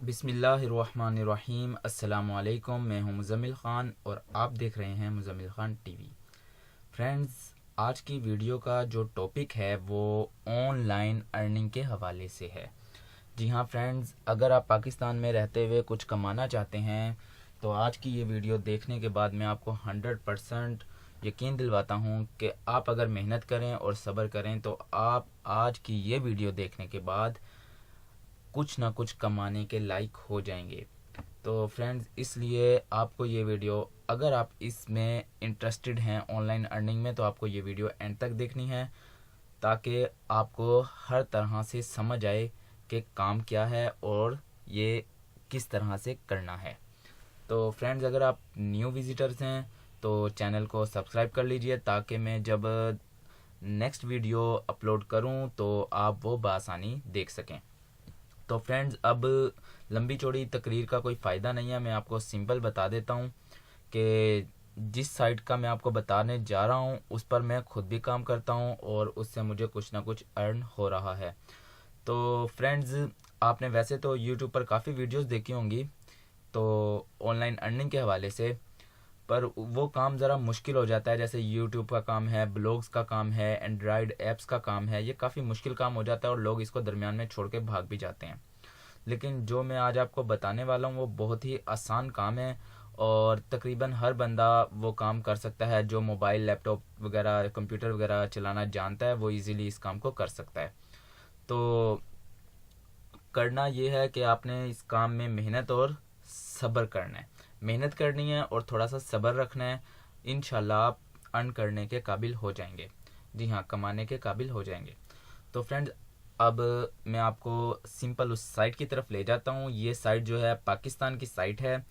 बिस्मिल्लाहिर्रहमानिर्रहीम। अस्सलामुअलैकुम। मैं हूं मुज़म्मिल ख़ान और आप देख रहे हैं मुज़म्मिल ख़ान टीवी। फ्रेंड्स, आज की वीडियो का जो टॉपिक है वो ऑनलाइन अर्निंग के हवाले से है। जी हाँ फ्रेंड्स, अगर आप पाकिस्तान में रहते हुए कुछ कमाना चाहते हैं तो आज की ये वीडियो देखने के बाद मैं आपको 100% यकीन दिलवाता हूँ कि आप अगर मेहनत करें और सब्र करें तो आप आज की ये वीडियो देखने के बाद कुछ ना कुछ कमाने के लायक हो जाएंगे। तो फ्रेंड्स, इसलिए आपको ये वीडियो, अगर आप इसमें इंटरेस्टेड हैं ऑनलाइन अर्निंग में, तो आपको ये वीडियो एंड तक देखनी है ताकि आपको हर तरह से समझ आए कि काम क्या है और ये किस तरह से करना है। तो फ्रेंड्स, अगर आप न्यू विजिटर्स हैं तो चैनल को सब्सक्राइब कर लीजिए ताकि मैं जब नेक्स्ट वीडियो अपलोड करूं तो आप वो बआसानी देख सकें। तो फ्रेंड्स, अब लंबी चौड़ी तकरीर का कोई फ़ायदा नहीं है, मैं आपको सिंपल बता देता हूँ कि जिस साइट का मैं आपको बताने जा रहा हूँ उस पर मैं खुद भी काम करता हूँ और उससे मुझे कुछ ना कुछ अर्न हो रहा है। तो फ्रेंड्स, आपने वैसे तो यूट्यूब पर काफ़ी वीडियोस देखी होंगी तो ऑनलाइन अर्निंग के हवाले से, पर वो काम ज़रा मुश्किल हो जाता है। जैसे यूट्यूब का काम है, ब्लॉग्स का काम है, एंड्रॉयड ऐप्स का काम है, ये काफ़ी मुश्किल काम हो जाता है और लोग इसको दरमियान में छोड़ के भाग भी जाते हैं। लेकिन जो मैं आज आपको बताने वाला हूँ वो बहुत ही आसान काम है और तकरीबन हर बंदा वो काम कर सकता है। जो मोबाइल, लैपटॉप वगैरह, कंप्यूटर वगैरह चलाना जानता है वो इजीली इस काम को कर सकता है। तो करना ये है कि आपने इस काम में मेहनत और सब्र करना है। मेहनत करनी है और थोड़ा सा सब्र रखना है। इंशाल्लाह आप अर्न करने के काबिल हो जाएंगे। जी हाँ, कमाने के काबिल हो जाएंगे। तो फ्रेंड्स, अब मैं आपको सिंपल उस साइट की तरफ ले जाता हूँ। ये साइट जो है पाकिस्तान की साइट है।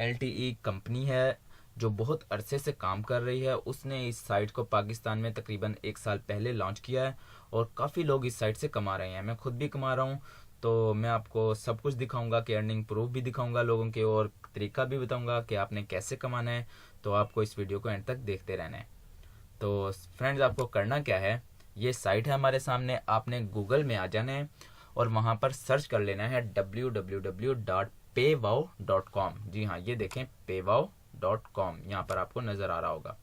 LTE कंपनी है जो बहुत अरसे से काम कर रही है। उसने इस साइट को पाकिस्तान में तकरीबन 1 साल पहले लॉन्च किया है और काफ़ी लोग इस साइट से कमा रहे हैं। मैं खुद भी कमा रहा हूँ। तो मैं आपको सब कुछ दिखाऊंगा कि अर्निंग प्रूफ भी दिखाऊंगा लोगों के और तरीका भी बताऊंगा कि आपने कैसे कमाना है। तो आपको इस वीडियो को एंड तक देखते रहना है। तो फ्रेंड्स, आपको करना क्या है, ये साइट है हमारे सामने। आपने गूगल में आ जाना है और वहाँ पर सर्च कर लेना है www.paywow.com। जी हाँ, ये देखें paywow.com, यहाँ पर आपको नज़र आ रहा होगा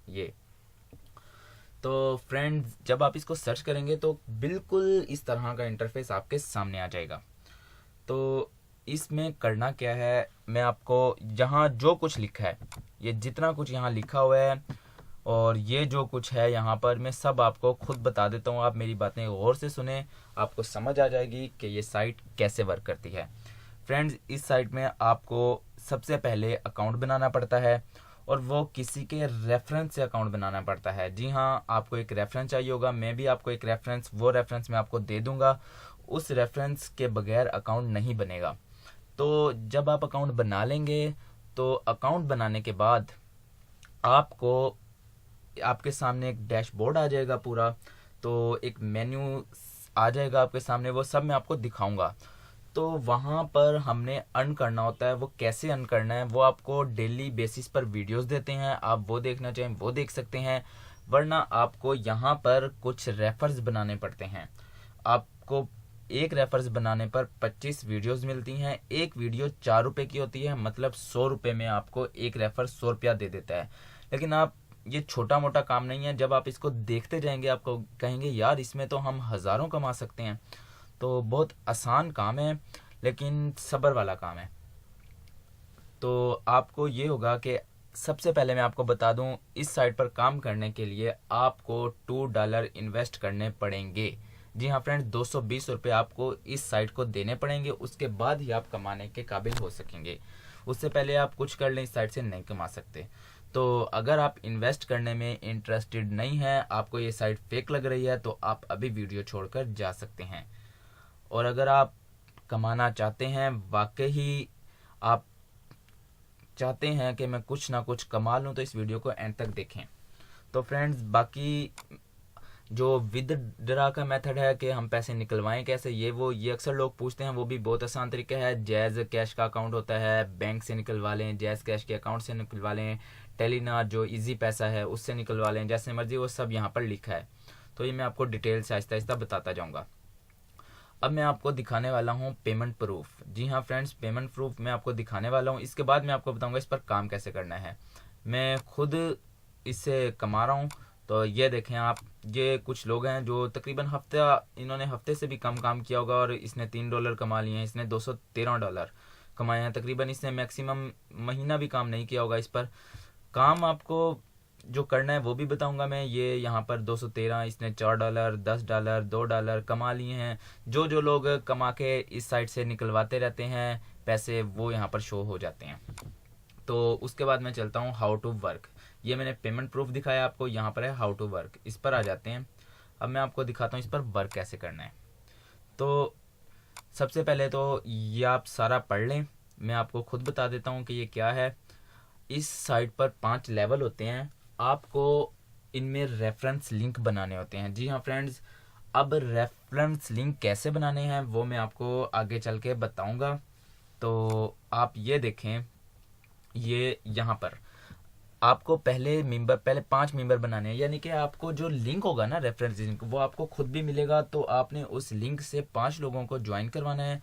ये। तो फ्रेंड्स, जब आप इसको सर्च करेंगे तो बिल्कुल इस तरह का इंटरफेस आपके सामने आ जाएगा। तो इसमें करना क्या है, मैं आपको जहाँ जो कुछ लिखा है, ये जितना कुछ यहाँ लिखा हुआ है और ये जो कुछ है यहाँ पर, मैं सब आपको खुद बता देता हूँ। आप मेरी बातें गौर से सुने, आपको समझ आ जाएगी कि ये साइट कैसे वर्क करती है। फ्रेंड्स, इस साइट में आपको सबसे पहले अकाउंट बनाना पड़ता है और वो किसी के रेफरेंस से अकाउंट बनाना पड़ता है। जी हाँ, आपको एक रेफरेंस चाहिए होगा। मैं भी आपको एक रेफरेंस, वो रेफरेंस मैं आपको दे दूंगा। उस रेफरेंस के बगैर अकाउंट नहीं बनेगा। तो जब आप अकाउंट बना लेंगे तो अकाउंट बनाने के बाद आपको, आपके सामने एक डैशबोर्ड आ जाएगा पूरा। तो एक मेन्यू आ जाएगा आपके सामने, वो सब मैं आपको दिखाऊंगा। तो वहाँ पर हमने अर्न करना होता है। वो कैसे अर्न करना है वो आपको डेली बेसिस पर वीडियोस देते हैं। आप वो देखना चाहें वो देख सकते हैं, वरना आपको यहाँ पर कुछ रेफर्स बनाने पड़ते हैं। आपको एक रेफर्स बनाने पर 25 वीडियोस मिलती हैं। एक वीडियो 4 रुपए की होती है, मतलब 100 रुपए में आपको एक रेफर 100 रुपया दे देता है। लेकिन आप, ये छोटा मोटा काम नहीं है। जब आप इसको देखते जाएंगे आपको कहेंगे यार इसमें तो हम हज़ारों कमा सकते हैं। तो बहुत आसान काम है लेकिन सब्र वाला काम है। तो आपको ये होगा कि सबसे पहले मैं आपको बता दूं, इस साइट पर काम करने के लिए आपको $2 इन्वेस्ट करने पड़ेंगे। जी हाँ फ्रेंड्स, 220 रुपये आपको इस साइट को देने पड़ेंगे। उसके बाद ही आप कमाने के काबिल हो सकेंगे। उससे पहले आप कुछ कर लें इस साइट से नहीं कमा सकते। तो अगर आप इन्वेस्ट करने में इंटरेस्टेड नहीं हैं, आपको ये साइट फेक लग रही है, तो आप अभी वीडियो छोड़कर जा सकते हैं। और अगर आप कमाना चाहते हैं, वाकई आप चाहते हैं कि मैं कुछ ना कुछ कमा लूँ, तो इस वीडियो को एंड तक देखें। तो फ्रेंड्स, बाकी जो विदड्रा का मेथड है कि हम पैसे निकलवाएं कैसे, ये अक्सर लोग पूछते हैं, वो भी बहुत आसान तरीका है। जैज़ कैश का अकाउंट होता है, बैंक से निकलवा लें, जैज़ कैश के अकाउंट से निकलवा लें, टेलीनार जो इजी पैसा है उससे निकलवा लें, जैसे मर्जी, वो सब यहाँ पर लिखा है। तो ये मैं आपको डिटेल से आहिस्ता आहिस्ता बताता जाऊँगा। अब मैं आपको दिखाने वाला हूँ पेमेंट प्रूफ। जी हाँ फ्रेंड्स, पेमेंट प्रूफ मैं आपको दिखाने वाला हूँ। इसके बाद मैं आपको बताऊँगा इस पर काम कैसे करना है। मैं खुद इससे कमा रहा हूँ। तो ये देखें आप, ये कुछ लोग हैं जो तकरीबन इन्होंने हफ्ते से भी कम काम किया होगा और इसने $3 कमा लिए हैं। इसने $213 कमाए हैं तकरीबन। इसने मैक्सिमम महीना भी काम नहीं किया होगा इस पर। काम आपको जो करना है वो भी बताऊंगा मैं। ये यहाँ पर 213, इसने $4, $10, $2 कमा लिए हैं। जो जो लोग कमा के इस साइट से निकलवाते रहते हैं पैसे, वो यहाँ पर शो हो जाते हैं। तो उसके बाद मैं चलता हूँ हाउ टू वर्क। ये मैंने पेमेंट प्रूफ दिखाया आपको, यहाँ पर है हाउ टू वर्क। इस पर आ जाते हैं। अब मैं आपको दिखाता हूँ इस पर वर्क कैसे करना है। तो सबसे पहले तो ये आप सारा पढ़ लें। मैं आपको खुद बता देता हूँ कि ये क्या है। इस साइट पर 5 लेवल होते हैं। आपको इनमें रेफरेंस लिंक बनाने होते हैं। जी हाँ फ्रेंड्स, अब रेफरेंस लिंक कैसे बनाने हैं वो मैं आपको आगे चल के बताऊंगा। तो आप ये देखें, ये यहाँ पर आपको पहले 5 मेंबर बनाने हैं। यानी कि आपको जो लिंक होगा ना, रेफरेंस लिंक, वो आपको खुद भी मिलेगा। तो आपने उस लिंक से 5 लोगों को ज्वाइन करवाना है।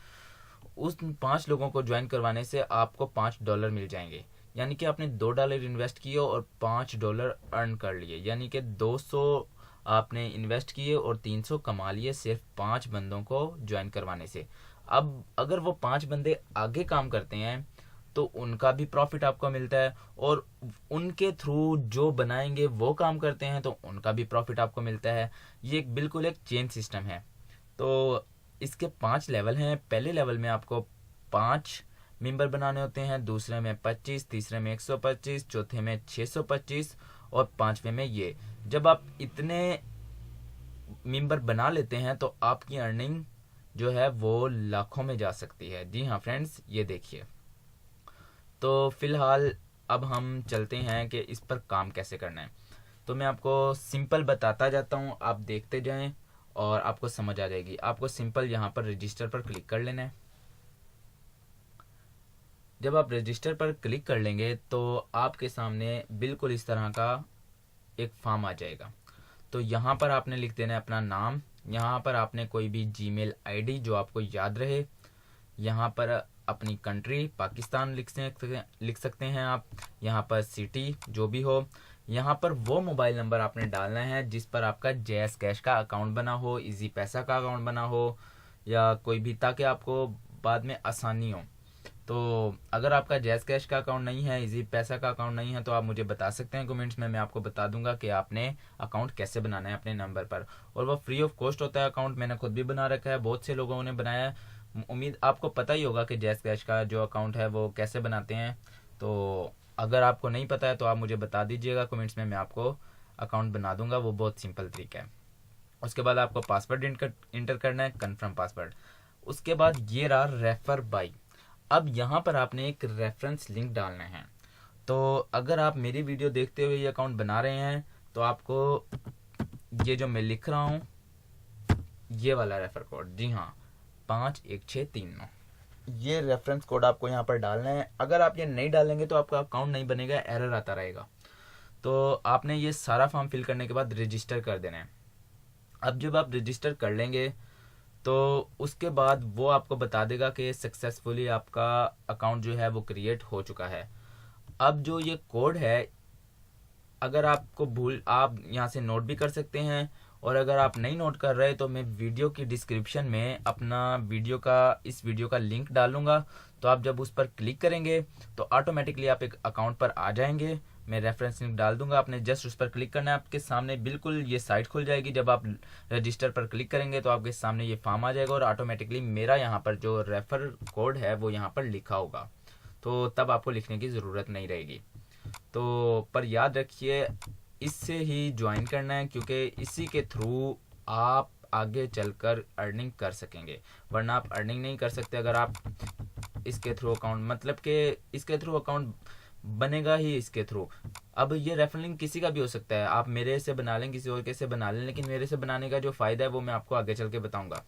उस 5 लोगों को ज्वाइन करवाने से आपको $5 मिल जाएंगे। यानी कि आपने $2 इन्वेस्ट किए और $5 अर्न कर लिए। यानी कि 200 आपने इन्वेस्ट किए और 300 कमा लिए सिर्फ 5 बंदों को ज्वाइन करवाने से। अब अगर वो 5 बंदे आगे काम करते हैं तो उनका भी प्रॉफिट आपको मिलता है, और उनके थ्रू जो बनाएंगे वो काम करते हैं तो उनका भी प्रॉफिट आपको मिलता है। ये बिल्कुल एक चेन सिस्टम है। तो इसके 5 लेवल हैं। पहले लेवल में आपको 5 मेंबर बनाने होते हैं, दूसरे में 25, तीसरे में 125, चौथे में 625 और 5वें में ये। जब आप इतने मेंबर बना लेते हैं तो आपकी अर्निंग जो है वो लाखों में जा सकती है। जी हाँ फ्रेंड्स, ये देखिए। तो फिलहाल अब हम चलते हैं कि इस पर काम कैसे करना है। तो मैं आपको सिंपल बताता जाता हूँ, आप देखते जाएं और आपको समझ आ जाएगी। आपको सिंपल यहाँ पर रजिस्टर पर क्लिक कर लेना है। जब आप रजिस्टर पर क्लिक कर लेंगे तो आपके सामने बिल्कुल इस तरह का एक फॉर्म आ जाएगा। तो यहाँ पर आपने लिख देना है अपना नाम। यहाँ पर आपने कोई भी जीमेल आईडी जो आपको याद रहे। यहाँ पर अपनी कंट्री पाकिस्तान लिख सकते हैं आप। यहाँ पर सिटी जो भी हो। यहाँ पर वो मोबाइल नंबर आपने डालना है जिस पर आपका जैस कैश का अकाउंट बना हो, इजी पैसा का अकाउंट बना हो, या कोई भी, ताकि आपको बाद में आसानी हो। तो अगर आपका जैस कैश का अकाउंट नहीं है, इजी पैसा का अकाउंट नहीं है, तो आप मुझे बता सकते हैं कमेंट्स में। मैं आपको बता दूंगा कि आपने अकाउंट कैसे बनाना है अपने नंबर पर। और वो फ्री ऑफ कॉस्ट होता है अकाउंट। मैंने खुद भी बना रखा है, बहुत से लोगों ने बनाया है। उम्मीद आपको पता ही होगा कि जैस कैश का जो अकाउंट है वो कैसे बनाते हैं। तो अगर आपको नहीं पता है तो आप मुझे बता दीजिएगा कमेंट्स में, मैं आपको अकाउंट बना दूंगा। वो बहुत सिंपल तरीका है। उसके बाद आपको पासवर्ड इंटर करना है, कन्फर्म पासवर्ड। उसके बाद ये रहा रेफर बाई। अब यहाँ पर आपने एक रेफरेंस लिंक डालना है। तो अगर आप मेरी वीडियो देखते हुए ये अकाउंट बना रहे हैं तो आपको ये जो मैं लिख रहा हूँ, ये वाला रेफर कोड, जी हाँ 51639, ये रेफरेंस कोड आपको यहाँ पर डालना है। अगर आप ये नहीं डालेंगे तो आपका अकाउंट नहीं बनेगा, एरर आता रहेगा। तो आपने ये सारा फॉर्म फिल करने के बाद रजिस्टर कर देना है। अब जब आप रजिस्टर कर लेंगे तो उसके बाद वो आपको बता देगा कि सक्सेसफुली आपका अकाउंट जो है वो क्रिएट हो चुका है। अब जो ये कोड है, अगर आपको आप यहाँ से नोट भी कर सकते हैं, और अगर आप नहीं नोट कर रहे तो मैं वीडियो की डिस्क्रिप्शन में अपना इस वीडियो का लिंक डालूंगा। तो आप जब उस पर क्लिक करेंगे तो ऑटोमेटिकली आप एक अकाउंट पर आ जाएंगे। मैं रेफरेंस लिंक डाल दूंगा, आपने जस्ट उस पर क्लिक करना है। आपके सामने बिल्कुल ये साइट खुल जाएगी। जब आप रजिस्टर पर क्लिक करेंगे तो आपके सामने ये फॉर्म आ जाएगा और ऑटोमेटिकली मेरा यहाँ पर जो रेफर कोड है वो यहाँ पर लिखा होगा। तो तब आपको लिखने की ज़रूरत नहीं रहेगी। तो पर याद रखिए, इससे ही ज्वाइन करना है, क्योंकि इसी के थ्रू आप आगे चलकर अर्निंग कर सकेंगे। वरना आप अर्निंग नहीं कर सकते अगर आप इसके थ्रू अकाउंट, मतलब कि इसके थ्रू अकाउंट बनेगा ही इसके थ्रू। अब ये रेफर लिंक किसी का भी हो सकता है, आप मेरे से बना लें, किसी और के से बना लें, लेकिन मेरे से बनाने का जो फ़ायदा है वो मैं आपको आगे चल के बताऊंगा।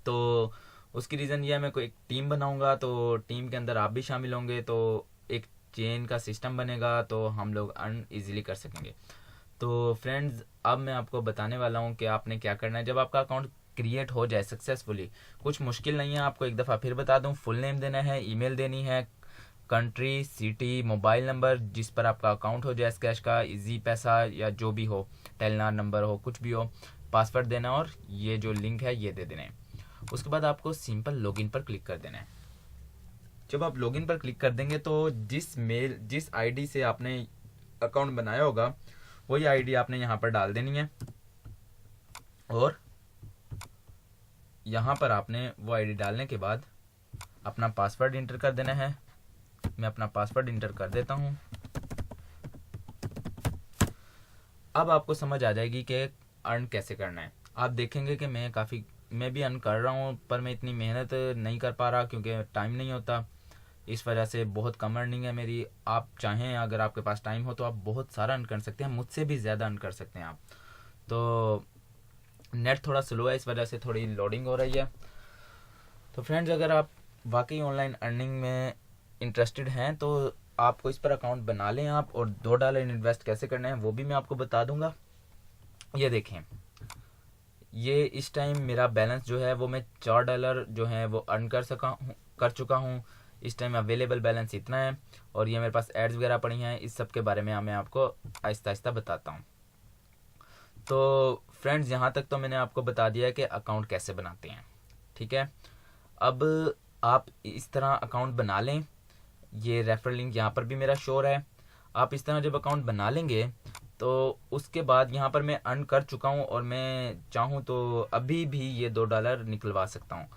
तो उसकी रीज़न ये है, मैं कोई एक टीम बनाऊंगा तो टीम के अंदर आप भी शामिल होंगे, तो एक चेन का सिस्टम बनेगा, तो हम लोग अर्न ईजिली कर सकेंगे। तो फ्रेंड्स, अब मैं आपको बताने वाला हूँ कि आपने क्या करना है। जब आपका अकाउंट क्रिएट हो जाए सक्सेसफुली। कुछ मुश्किल नहीं है, आपको एक दफ़ा फिर बता दूं, फुल नेम देना है, ईमेल देनी है, कंट्री, सिटी, मोबाइल नंबर जिस पर आपका अकाउंट हो जैस कैश का, इजी पैसा या जो भी हो, टेलनार नंबर हो, कुछ भी हो, पासवर्ड देना और ये जो लिंक है ये दे देना है। उसके बाद आपको सिंपल लॉगिन पर क्लिक कर देना है। जब आप लॉगिन पर क्लिक कर देंगे तो जिस आईडी से आपने अकाउंट बनाया होगा वही आईडी आपने यहाँ पर डाल देनी है और यहाँ पर आपने वो आईडी डालने के बाद अपना पासवर्ड इंटर कर देना है। मैं अपना पासवर्ड इंटर कर देता हूँ। अब आपको समझ आ जाएगी कि अर्न कैसे करना है। आप देखेंगे कि मैं भी अर्न कर रहा हूँ, पर मैं इतनी मेहनत नहीं कर पा रहा क्योंकि टाइम नहीं होता, इस वजह से बहुत कम अर्निंग है मेरी। आप चाहें, अगर आपके पास टाइम हो तो आप बहुत सारा अर्न कर सकते हैं, मुझसे भी ज़्यादा अर्न कर सकते हैं आप। तो नेट थोड़ा स्लो है, इस वजह से थोड़ी लोडिंग हो रही है। तो फ्रेंड्स, अगर आप वाकई ऑनलाइन अर्निंग में इंटरेस्टेड हैं तो आपको इस पर अकाउंट बना लें आप, और $2 इन्वेस्ट कैसे करना है वो भी मैं आपको बता दूंगा। ये देखें, ये इस टाइम मेरा बैलेंस जो है वो मैं $4 जो है वो अर्न कर चुका हूँ। इस टाइम अवेलेबल बैलेंस इतना है और ये मेरे पास एड्स वगैरह पड़ी हैं। इस सब के बारे में मैं आपको आहिस्ता आहिस्ता बताता हूँ। तो फ्रेंड्स, यहाँ तक तो मैंने आपको बता दिया है कि अकाउंट कैसे बनाते हैं, ठीक है। अब आप इस तरह अकाउंट बना लें, ये रेफरल लिंक यहाँ पर भी मेरा शोर है। आप इस तरह जब अकाउंट बना लेंगे तो उसके बाद यहाँ पर मैं अर्न कर चुका हूँ और मैं चाहूँ तो अभी भी ये $2 निकलवा सकता हूँ।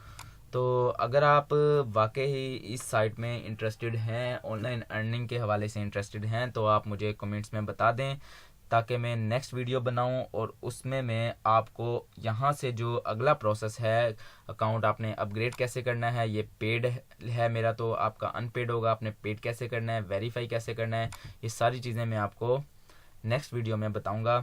तो अगर आप वाकई इस साइट में इंटरेस्टेड हैं, ऑनलाइन अर्निंग के हवाले से इंटरेस्टेड हैं, तो आप मुझे कमेंट्स में बता दें ताकि मैं नेक्स्ट वीडियो बनाऊं और उसमें मैं आपको यहाँ से जो अगला प्रोसेस है, अकाउंट आपने अपग्रेड कैसे करना है, ये पेड है मेरा तो आपका अनपेड होगा, आपने पेड कैसे करना है, वेरीफाई कैसे करना है, ये सारी चीज़ें मैं आपको नेक्स्ट वीडियो में बताऊंगा।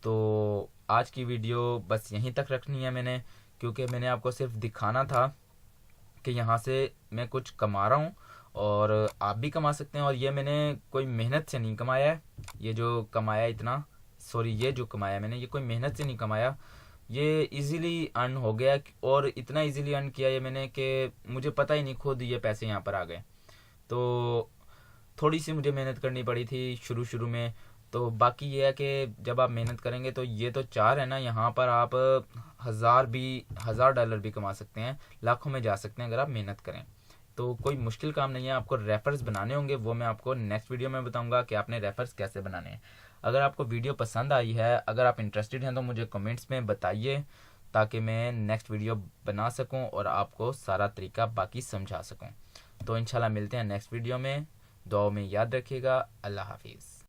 तो आज की वीडियो बस यहीं तक रखनी है मैंने, क्योंकि मैंने आपको सिर्फ दिखाना था कि यहाँ से मैं कुछ कमा रहा हूँ और आप भी कमा सकते हैं। और ये मैंने कोई मेहनत से नहीं कमाया है, ये जो कमाया ये जो कमाया मैंने, ये कोई मेहनत से नहीं कमाया, ये इजीली अर्न हो गया। और इतना इजीली अर्न किया ये मैंने कि मुझे पता ही नहीं, खुद ये पैसे यहाँ पर आ गए। तो थोड़ी सी मुझे मेहनत करनी पड़ी थी शुरू में। तो बाकी ये है कि जब आप मेहनत करेंगे तो ये तो 4 है ना, यहाँ पर आप $1000 भी कमा सकते हैं, लाखों में जा सकते हैं अगर आप मेहनत करें। तो कोई मुश्किल काम नहीं है। आपको रेफर्स बनाने होंगे, वो मैं आपको नेक्स्ट वीडियो में बताऊंगा कि आपने रेफर्स कैसे बनाने हैं। अगर आपको वीडियो पसंद आई है, अगर आप इंटरेस्टेड हैं तो मुझे कमेंट्स में बताइए ताकि मैं नेक्स्ट वीडियो बना सकूं और आपको सारा तरीका बाकी समझा सकूं। तो इंशाल्लाह मिलते हैं नेक्स्ट वीडियो में। दुआओं में याद रखिएगा। अल्लाह हाफिज़।